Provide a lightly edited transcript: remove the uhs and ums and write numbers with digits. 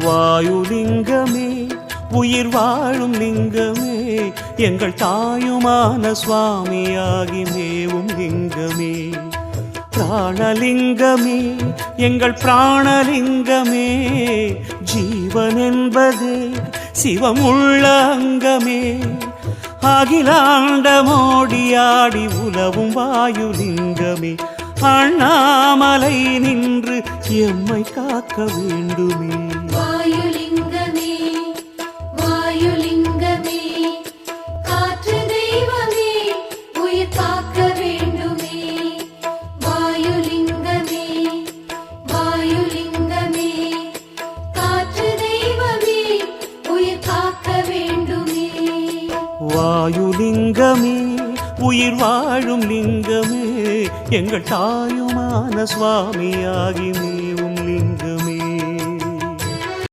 வாயுலிங்கமே உயிர் வாழும் லிங்கமே எங்கள் தாயுமான சுவாமியாகி மேவும் லிங்கமே. பிராணலிங்கமே எங்கள் பிராணலிங்கமே ஜீவன் என்பதே சிவமுள்ள அங்கமே. அகிலாண்டமோடியாடி உலவும் வாயுலிங்கமே அண்ணாமலை நின்று எம்மை காக்க வேண்டுமே. வாயுலிங்கமே வாயுலிங்கமே காற்று தெய்வமே உயிர் காக்க வேண்டுமே. வாயுலிங்கமே வாயுலிங்கமே காற்று தெய்வமே உயிர் காக்க வேண்டுமே. வாயுலிங்கமே உயிர் வாழும் லிங்கமே எங்கள் தாயுமான சுவாமியாகி